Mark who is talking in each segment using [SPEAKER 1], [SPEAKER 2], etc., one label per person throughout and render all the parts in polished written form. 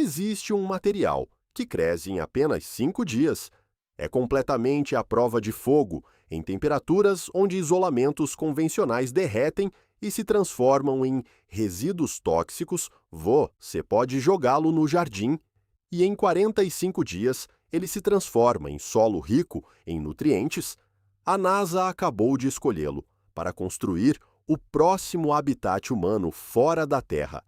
[SPEAKER 1] existe um material que cresce em apenas 5 dias. É completamente à prova de fogo, em temperaturas onde isolamentos convencionais derretem e se transformam em resíduos tóxicos. Você pode jogá-lo no jardim e em 45 dias ele se transforma em solo rico em nutrientes. A NASA acabou de escolhê-lo para construir o próximo habitat humano fora da Terra.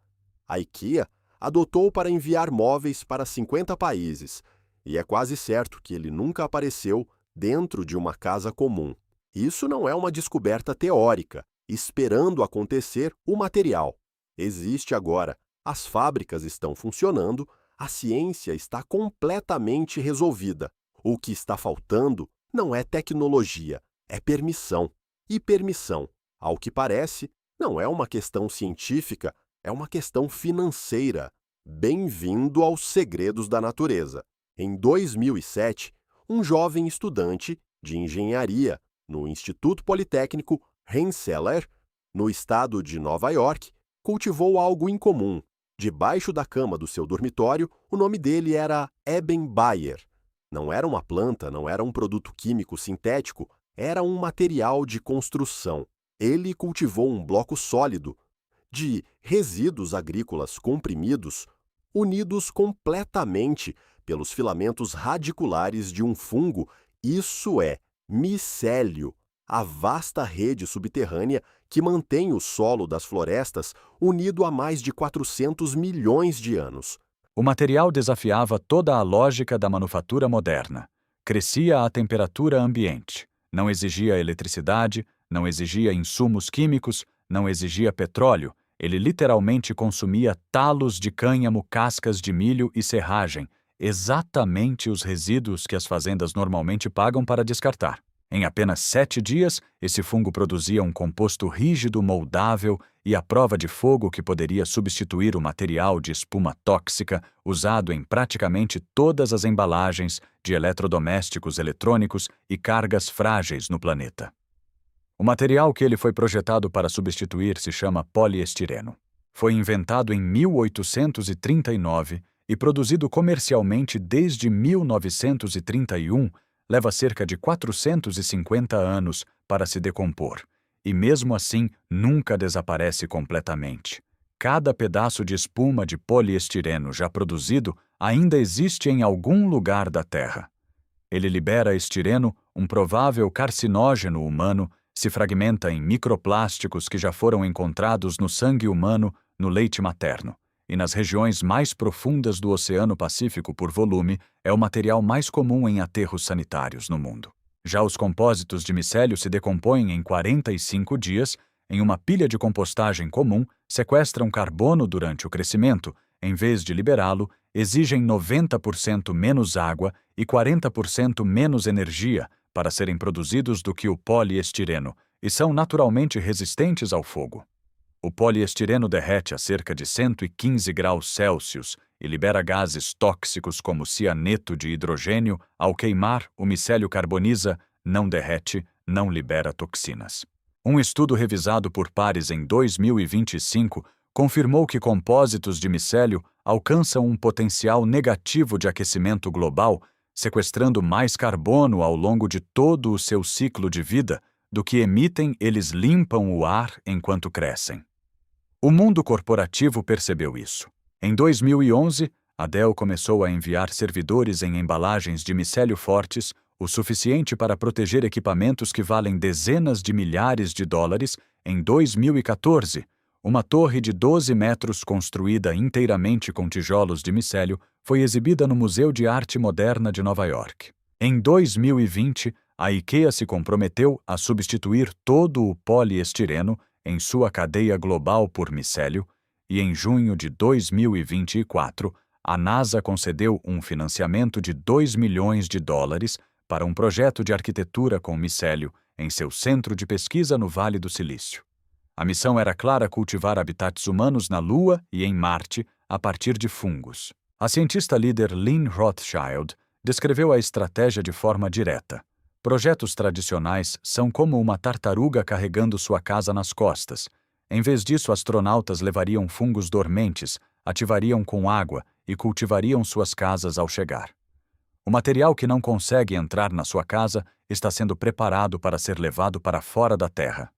[SPEAKER 1] A IKEA adotou para enviar móveis para 50 países, e é quase certo que ele nunca apareceu dentro de uma casa comum. Isso não é uma descoberta teórica, esperando acontecer o material. Existe agora, as fábricas estão funcionando, a ciência está completamente resolvida. O que está faltando não é tecnologia, é permissão. E permissão, ao que parece, não é uma questão científica, é uma questão financeira. Bem-vindo aos segredos da natureza. Em 2007, um jovem estudante de engenharia no Instituto Politécnico Rensselaer, no estado de Nova York, cultivou algo incomum. Debaixo da cama do seu dormitório, o nome dele era Eben Bayer. Não era uma planta, não era um produto químico sintético, era um material de construção. Ele cultivou um bloco sólido de resíduos agrícolas comprimidos, unidos completamente pelos filamentos radiculares de um fungo, isso é, micélio, a vasta rede subterrânea que mantém o solo das florestas unido há mais de 400 milhões de anos.
[SPEAKER 2] O material desafiava toda a lógica da manufatura moderna. Crescia à temperatura ambiente. Não exigia eletricidade, não exigia insumos químicos, não exigia petróleo. Ele literalmente consumia talos de cânhamo, cascas de milho e serragem, exatamente os resíduos que as fazendas normalmente pagam para descartar. Em apenas 7 dias, esse fungo produzia um composto rígido, moldável e à prova de fogo que poderia substituir o material de espuma tóxica usado em praticamente todas as embalagens de eletrodomésticos eletrônicos e cargas frágeis no planeta. O material que ele foi projetado para substituir se chama poliestireno. Foi inventado em 1839 e produzido comercialmente desde 1931, leva cerca de 450 anos para se decompor, e mesmo assim nunca desaparece completamente. Cada pedaço de espuma de poliestireno já produzido ainda existe em algum lugar da Terra. Ele libera estireno, um provável carcinógeno humano, se fragmenta em microplásticos que já foram encontrados no sangue humano, no leite materno. E nas regiões mais profundas do Oceano Pacífico por volume, é o material mais comum em aterros sanitários no mundo. Já os compósitos de micélio se decompõem em 45 dias, em uma pilha de compostagem comum, sequestram carbono durante o crescimento, em vez de liberá-lo, exigem 90% menos água e 40% menos energia para serem produzidos do que o poliestireno, e são naturalmente resistentes ao fogo. O poliestireno derrete a cerca de 115 graus Celsius e libera gases tóxicos como cianeto de hidrogênio. Ao queimar, o micélio carboniza, não derrete, não libera toxinas. Um estudo revisado por pares em 2025 confirmou que compósitos de micélio alcançam um potencial negativo de aquecimento global, sequestrando mais carbono ao longo de todo o seu ciclo de vida do que emitem. Eles limpam o ar enquanto crescem. O mundo corporativo percebeu isso. Em 2011, a Dell começou a enviar servidores em embalagens de micélio fortes, o suficiente para proteger equipamentos que valem dezenas de milhares de dólares. Em 2014, uma torre de 12 metros construída inteiramente com tijolos de micélio foi exibida no Museu de Arte Moderna de Nova York. Em 2020, a IKEA se comprometeu a substituir todo o poliestireno em sua cadeia global por micélio, e em junho de 2024, a NASA concedeu um financiamento de 2 milhões de dólares para um projeto de arquitetura com micélio em seu centro de pesquisa no Vale do Silício. A missão era clara: cultivar habitats humanos na Lua e em Marte a partir de fungos. A cientista líder Lynn Rothschild descreveu a estratégia de forma direta. Projetos tradicionais são como uma tartaruga carregando sua casa nas costas. Em vez disso, astronautas levariam fungos dormentes, ativariam com água e cultivariam suas casas ao chegar. O material que não consegue entrar na sua casa está sendo preparado para ser levado para fora da terra.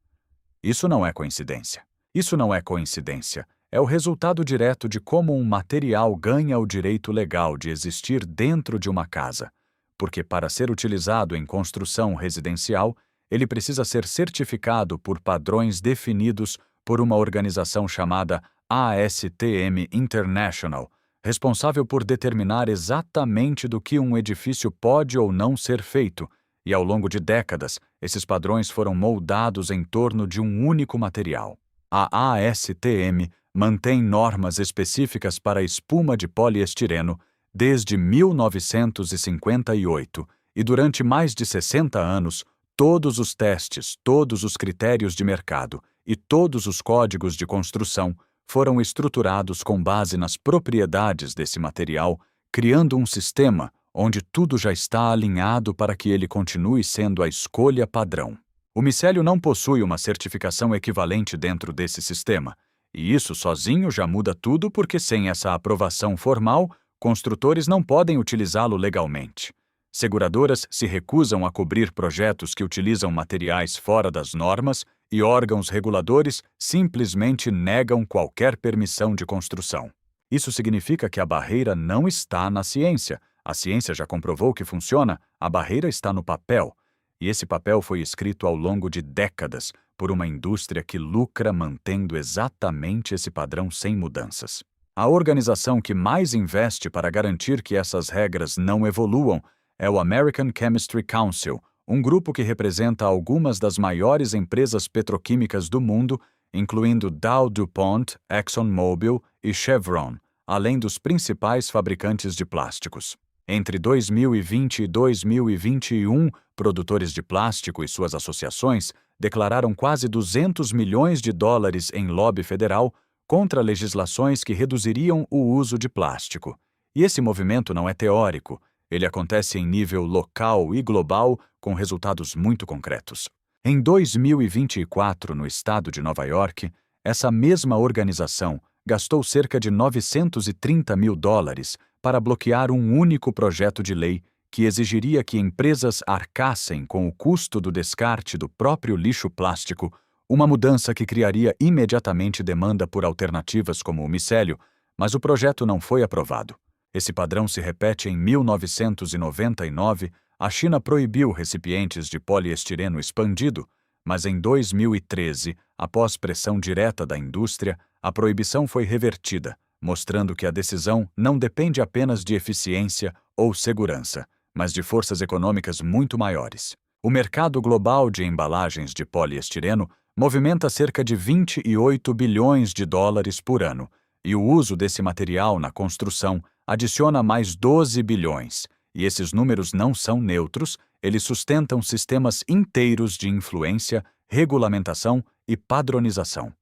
[SPEAKER 2] Isso não é coincidência. Isso não é coincidência. É o resultado direto de como um material ganha o direito legal de existir dentro de uma casa, porque para ser utilizado em construção residencial, ele precisa ser certificado por padrões definidos por uma organização chamada ASTM International, responsável por determinar exatamente do que um edifício pode ou não ser feito, e ao longo de décadas, esses padrões foram moldados em torno de um único material. A ASTM mantém normas específicas para a espuma de poliestireno desde 1958 e durante mais de 60 anos, todos os testes, todos os critérios de mercado e todos os códigos de construção foram estruturados com base nas propriedades desse material, criando um sistema onde tudo já está alinhado para que ele continue sendo a escolha padrão. O micélio não possui uma certificação equivalente dentro desse sistema, e isso sozinho já muda tudo porque sem essa aprovação formal, construtores não podem utilizá-lo legalmente. Seguradoras se recusam a cobrir projetos que utilizam materiais fora das normas e órgãos reguladores simplesmente negam qualquer permissão de construção. Isso significa que a barreira não está na ciência. A ciência já comprovou que funciona, a barreira está no papel. E esse papel foi escrito ao longo de décadas por uma indústria que lucra mantendo exatamente esse padrão sem mudanças. A organização que mais investe para garantir que essas regras não evoluam é o American Chemistry Council, um grupo que representa algumas das maiores empresas petroquímicas do mundo, incluindo Dow DuPont, ExxonMobil e Chevron, além dos principais fabricantes de plásticos. Entre 2020 e 2021, produtores de plástico e suas associações declararam quase 200 milhões de dólares em lobby federal contra legislações que reduziriam o uso de plástico. E esse movimento não é teórico, ele acontece em nível local e global com resultados muito concretos. Em 2024, no estado de Nova York, essa mesma organização gastou cerca de 930 mil dólares para bloquear um único projeto de lei que exigiria que empresas arcassem com o custo do descarte do próprio lixo plástico, uma mudança que criaria imediatamente demanda por alternativas como o micélio, mas o projeto não foi aprovado. Esse padrão se repete em 1999, a China proibiu recipientes de poliestireno expandido, mas em 2013, após pressão direta da indústria, a proibição foi revertida, mostrando que a decisão não depende apenas de eficiência ou segurança, mas de forças econômicas muito maiores. O mercado global de embalagens de poliestireno movimenta cerca de 28 bilhões de dólares por ano, e o uso desse material na construção adiciona mais 12 bilhões, e esses números não são neutros, eles sustentam sistemas inteiros de influência, regulamentação e padronização.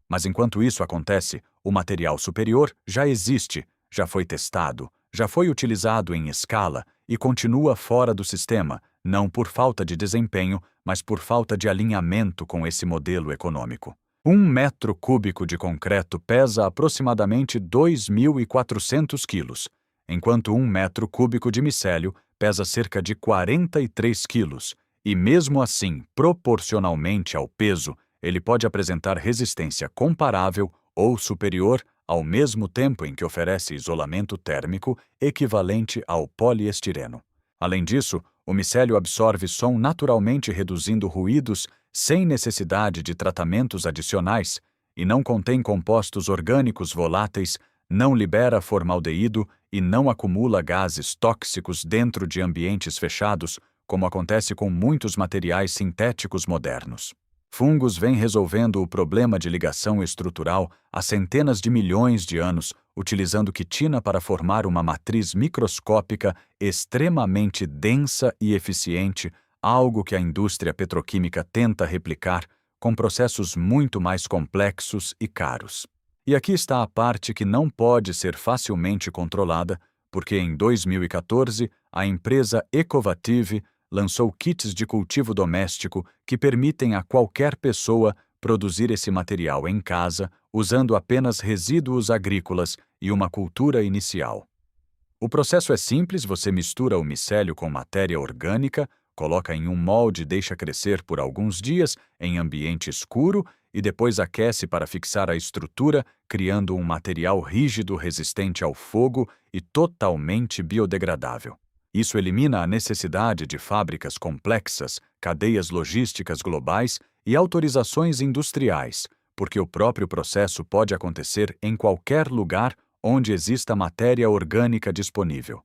[SPEAKER 2] Mas enquanto isso acontece, o material superior já existe, já foi testado, já foi utilizado em escala e continua fora do sistema, não por falta de desempenho, mas por falta de alinhamento com esse modelo econômico. 1 metro cúbico de concreto pesa aproximadamente 2.400 quilos, enquanto 1 metro cúbico de micélio pesa cerca de 43 quilos, e mesmo assim, proporcionalmente ao peso, ele pode apresentar resistência comparável ou superior ao mesmo tempo em que oferece isolamento térmico equivalente ao poliestireno. Além disso, o micélio absorve som naturalmente reduzindo ruídos sem necessidade de tratamentos adicionais e não contém compostos orgânicos voláteis, não libera formaldeído e não acumula gases tóxicos dentro de ambientes fechados, como acontece com muitos materiais sintéticos modernos. Fungos vêm resolvendo o problema de ligação estrutural há centenas de milhões de anos, utilizando quitina para formar uma matriz microscópica extremamente densa e eficiente, algo que a indústria petroquímica tenta replicar com processos muito mais complexos e caros. E aqui está a parte que não pode ser facilmente controlada, porque em 2014 a empresa Ecovative lançou kits de cultivo doméstico que permitem a qualquer pessoa produzir esse material em casa, usando apenas resíduos agrícolas e uma cultura inicial. O processo é simples, você mistura o micélio com matéria orgânica, coloca em um molde e deixa crescer por alguns dias em ambiente escuro e depois aquece para fixar a estrutura, criando um material rígido, resistente ao fogo e totalmente biodegradável. Isso elimina a necessidade de fábricas complexas, cadeias logísticas globais e autorizações industriais, porque o próprio processo pode acontecer em qualquer lugar onde exista matéria orgânica disponível.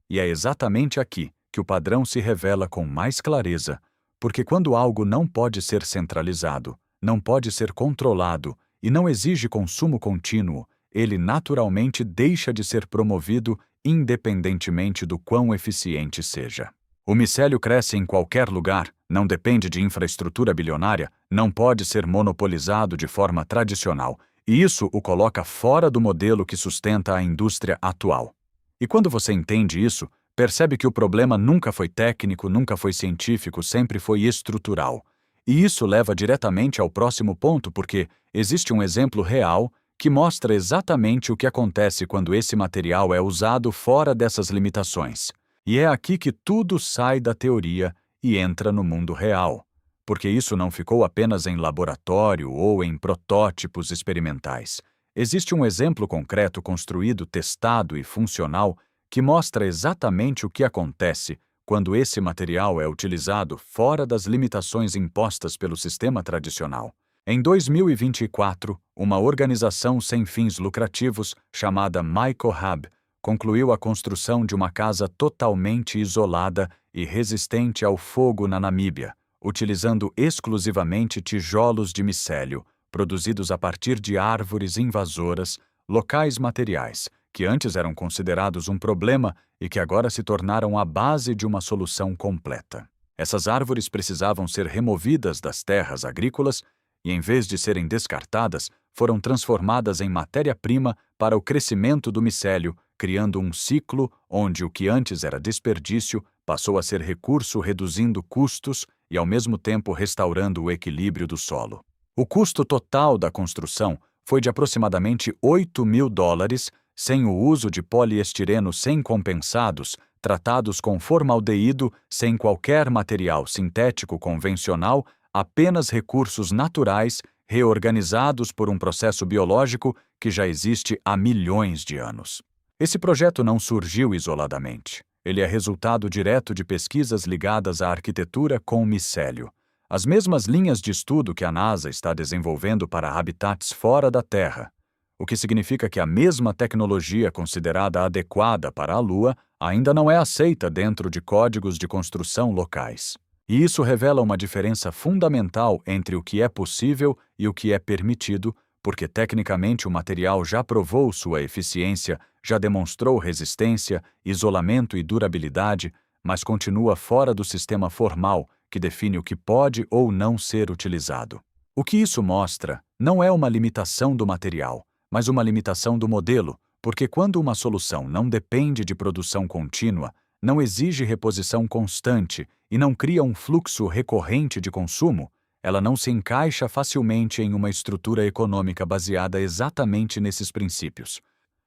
[SPEAKER 2] E é exatamente aqui que o padrão se revela com mais clareza, porque quando algo não pode ser centralizado, não pode ser controlado e não exige consumo contínuo, ele naturalmente deixa de ser promovido independentemente do quão eficiente seja. O micélio cresce em qualquer lugar, não depende de infraestrutura bilionária, não pode ser monopolizado de forma tradicional, e isso o coloca fora do modelo que sustenta a indústria atual. E quando você entende isso, percebe que o problema nunca foi técnico, nunca foi científico, sempre foi estrutural. E isso leva diretamente ao próximo ponto, porque existe um exemplo real que mostra exatamente o que acontece quando esse material é usado fora dessas limitações. E é aqui que tudo sai da teoria e entra no mundo real, porque isso não ficou apenas em laboratório ou em protótipos experimentais. Existe um exemplo concreto construído, testado e funcional que mostra exatamente o que acontece quando esse material é utilizado fora das limitações impostas pelo sistema tradicional. Em 2024, uma organização sem fins lucrativos chamada MycoHub concluiu a construção de uma casa totalmente isolada e resistente ao fogo na Namíbia, utilizando exclusivamente tijolos de micélio, produzidos a partir de árvores invasoras, locais materiais, que antes eram considerados um problema e que agora se tornaram a base de uma solução completa. Essas árvores precisavam ser removidas das terras agrícolas e, em vez de serem descartadas, foram transformadas em matéria-prima para o crescimento do micélio, criando um ciclo onde o que antes era desperdício passou a ser recurso, reduzindo custos e, ao mesmo tempo, restaurando o equilíbrio do solo. O custo total da construção foi de aproximadamente $8.000, sem o uso de poliestireno sem compensados, tratados com formaldeído, sem qualquer material sintético convencional, apenas recursos naturais reorganizados por um processo biológico que já existe há milhões de anos. Esse projeto não surgiu isoladamente. Ele é resultado direto de pesquisas ligadas à arquitetura com micélio. As mesmas linhas de estudo que a NASA está desenvolvendo para habitats fora da Terra, o que significa que a mesma tecnologia considerada adequada para a Lua ainda não é aceita dentro de códigos de construção locais. E isso revela uma diferença fundamental entre o que é possível e o que é permitido, porque tecnicamente o material já provou sua eficiência, já demonstrou resistência, isolamento e durabilidade, mas continua fora do sistema formal que define o que pode ou não ser utilizado. O que isso mostra não é uma limitação do material, mas uma limitação do modelo, porque quando uma solução não depende de produção contínua, não exige reposição constante e não cria um fluxo recorrente de consumo, ela não se encaixa facilmente em uma estrutura econômica baseada exatamente nesses princípios.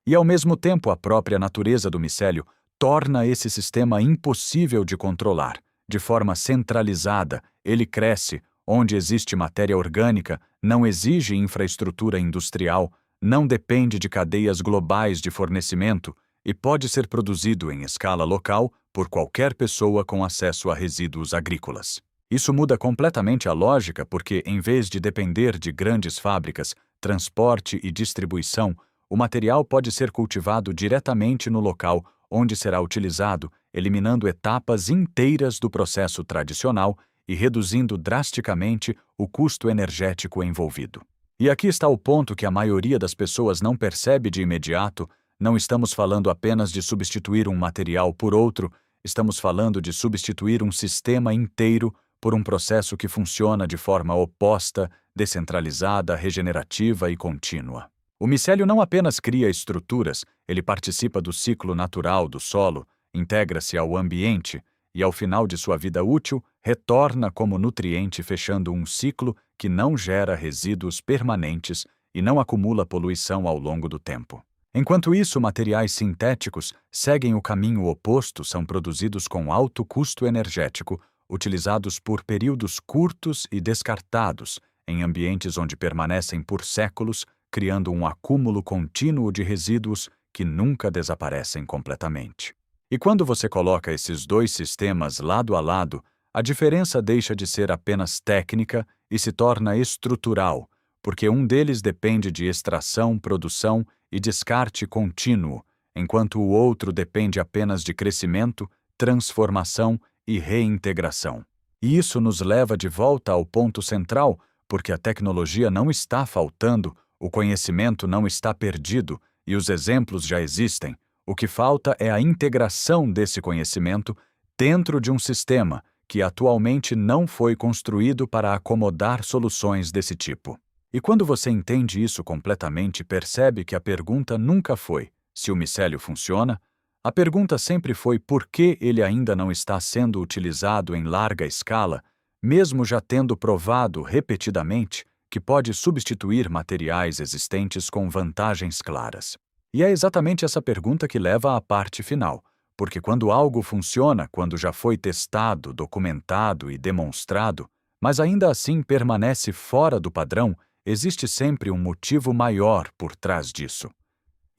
[SPEAKER 2] E, ao mesmo tempo, a própria natureza do micélio torna esse sistema impossível de controlar. De forma centralizada, ele cresce, onde existe matéria orgânica, não exige infraestrutura industrial, não depende de cadeias globais de fornecimento e pode ser produzido em escala local por qualquer pessoa com acesso a resíduos agrícolas. Isso muda completamente a lógica porque, em vez de depender de grandes fábricas, transporte e distribuição, o material pode ser cultivado diretamente no local onde será utilizado, eliminando etapas inteiras do processo tradicional e reduzindo drasticamente o custo energético envolvido. E aqui está o ponto que a maioria das pessoas não percebe de imediato. Não estamos falando apenas de substituir um material por outro, estamos falando de substituir um sistema inteiro por um processo que funciona de forma oposta, descentralizada, regenerativa e contínua. O micélio não apenas cria estruturas, ele participa do ciclo natural do solo, integra-se ao ambiente, e, ao final de sua vida útil, retorna como nutriente, fechando um ciclo que não gera resíduos permanentes e não acumula poluição ao longo do tempo. Enquanto isso, materiais sintéticos seguem o caminho oposto, são produzidos com alto custo energético, utilizados por períodos curtos e descartados, em ambientes onde permanecem por séculos, criando um acúmulo contínuo de resíduos que nunca desaparecem completamente. E quando você coloca esses dois sistemas lado a lado, a diferença deixa de ser apenas técnica e se torna estrutural, porque um deles depende de extração, produção e descarte contínuo, enquanto o outro depende apenas de crescimento, transformação e reintegração. E isso nos leva de volta ao ponto central, porque a tecnologia não está faltando, o conhecimento não está perdido e os exemplos já existem. O que falta é a integração desse conhecimento dentro de um sistema que atualmente não foi construído para acomodar soluções desse tipo. E quando você entende isso completamente, percebe que a pergunta nunca foi se o micélio funciona, a pergunta sempre foi por que ele ainda não está sendo utilizado em larga escala, mesmo já tendo provado repetidamente que pode substituir materiais existentes com vantagens claras. E é exatamente essa pergunta que leva à parte final, porque quando algo funciona, quando já foi testado, documentado e demonstrado, mas ainda assim permanece fora do padrão, existe sempre um motivo maior por trás disso.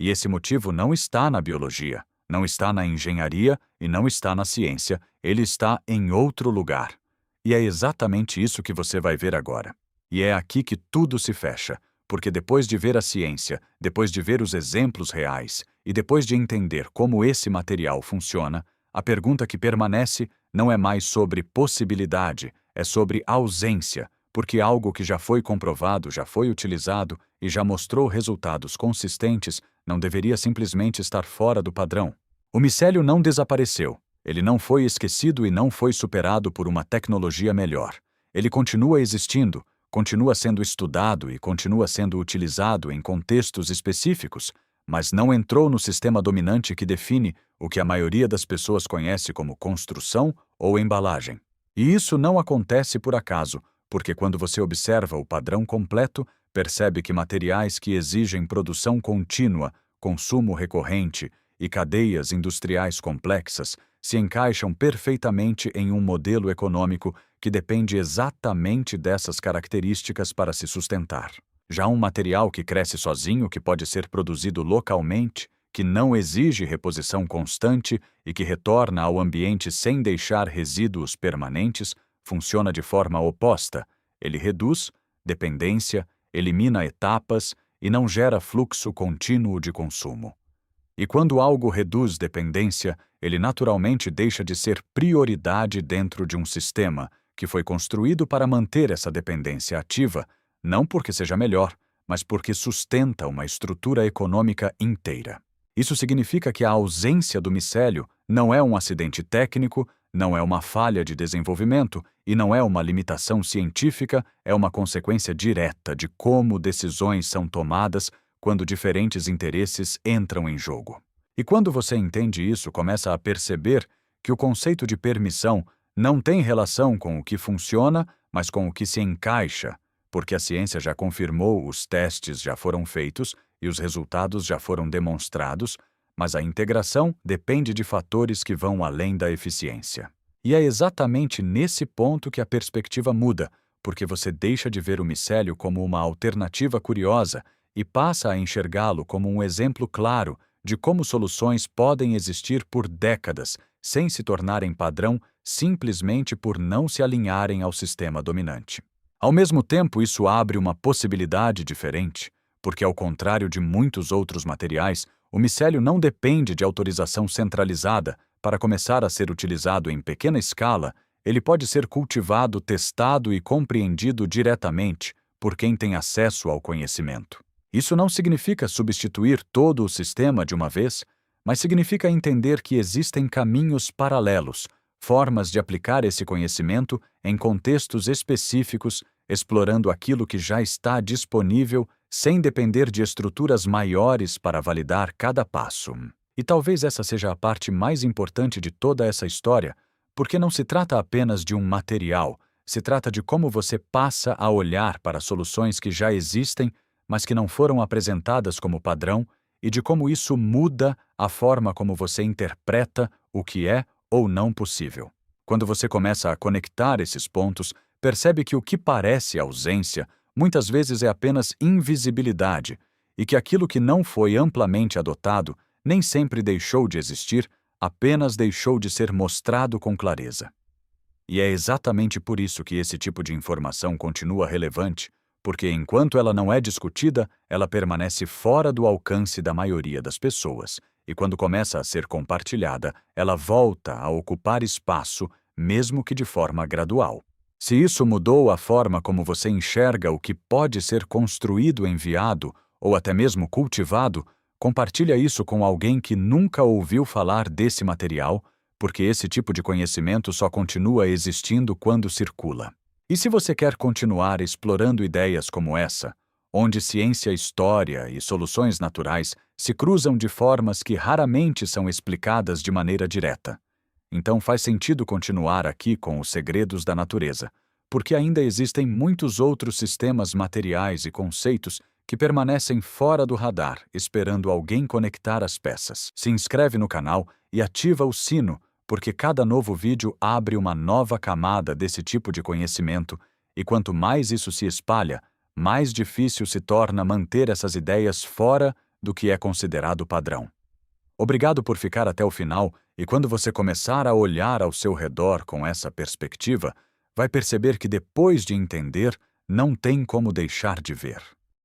[SPEAKER 2] E esse motivo não está na biologia, não está na engenharia e não está na ciência, ele está em outro lugar. E é exatamente isso que você vai ver agora. E é aqui que tudo se fecha, porque depois de ver a ciência, depois de ver os exemplos reais e depois de entender como esse material funciona, a pergunta que permanece não é mais sobre possibilidade, é sobre ausência, porque algo que já foi comprovado, já foi utilizado e já mostrou resultados consistentes não deveria simplesmente estar fora do padrão. O micélio não desapareceu, ele não foi esquecido e não foi superado por uma tecnologia melhor. Ele continua existindo, continua sendo estudado e continua sendo utilizado em contextos específicos, mas não entrou no sistema dominante que define o que a maioria das pessoas conhece como construção ou embalagem. E isso não acontece por acaso, porque quando você observa o padrão completo, percebe que materiais que exigem produção contínua, consumo recorrente e cadeias industriais complexas se encaixam perfeitamente em um modelo econômico que depende exatamente dessas características para se sustentar. Já um material que cresce sozinho, que pode ser produzido localmente, que não exige reposição constante e que retorna ao ambiente sem deixar resíduos permanentes, funciona de forma oposta. Ele reduz dependência, elimina etapas e não gera fluxo contínuo de consumo. E quando algo reduz dependência, ele naturalmente deixa de ser prioridade dentro de um sistema que foi construído para manter essa dependência ativa, não porque seja melhor, mas porque sustenta uma estrutura econômica inteira. Isso significa que a ausência do micélio não é um acidente técnico, não é uma falha de desenvolvimento e não é uma limitação científica, é uma consequência direta de como decisões são tomadas quando diferentes interesses entram em jogo. E quando você entende isso, começa a perceber que o conceito de permissão não tem relação com o que funciona, mas com o que se encaixa, porque a ciência já confirmou, os testes já foram feitos e os resultados já foram demonstrados, mas a integração depende de fatores que vão além da eficiência. E é exatamente nesse ponto que a perspectiva muda, porque você deixa de ver o micélio como uma alternativa curiosa e passa a enxergá-lo como um exemplo claro de como soluções podem existir por décadas sem se tornarem padrão simplesmente por não se alinharem ao sistema dominante. Ao mesmo tempo, isso abre uma possibilidade diferente, porque, ao contrário de muitos outros materiais, o micélio não depende de autorização centralizada para começar a ser utilizado em pequena escala. Ele pode ser cultivado, testado e compreendido diretamente por quem tem acesso ao conhecimento. Isso não significa substituir todo o sistema de uma vez, mas significa entender que existem caminhos paralelos, formas de aplicar esse conhecimento em contextos específicos, explorando aquilo que já está disponível sem depender de estruturas maiores para validar cada passo. E talvez essa seja a parte mais importante de toda essa história, porque não se trata apenas de um material, se trata de como você passa a olhar para soluções que já existem, mas que não foram apresentadas como padrão, e de como isso muda a forma como você interpreta o que é ou não possível. Quando você começa a conectar esses pontos, percebe que o que parece ausência muitas vezes é apenas invisibilidade, e que aquilo que não foi amplamente adotado nem sempre deixou de existir, apenas deixou de ser mostrado com clareza. E é exatamente por isso que esse tipo de informação continua relevante, porque enquanto ela não é discutida, ela permanece fora do alcance da maioria das pessoas, e quando começa a ser compartilhada, ela volta a ocupar espaço, mesmo que de forma gradual. Se isso mudou a forma como você enxerga o que pode ser construído, enviado ou até mesmo cultivado, compartilha isso com alguém que nunca ouviu falar desse material, porque esse tipo de conhecimento só continua existindo quando circula. E se você quer continuar explorando ideias como essa, onde ciência, história e soluções naturais se cruzam de formas que raramente são explicadas de maneira direta, então faz sentido continuar aqui com os segredos da natureza, porque ainda existem muitos outros sistemas materiais e conceitos que permanecem fora do radar, esperando alguém conectar as peças. Se inscreve no canal e ativa o sino, porque cada novo vídeo abre uma nova camada desse tipo de conhecimento, e quanto mais isso se espalha, mais difícil se torna manter essas ideias fora do que é considerado padrão. Obrigado por ficar até o final, e quando você começar a olhar ao seu redor com essa perspectiva, vai perceber que depois de entender, não tem como deixar de ver.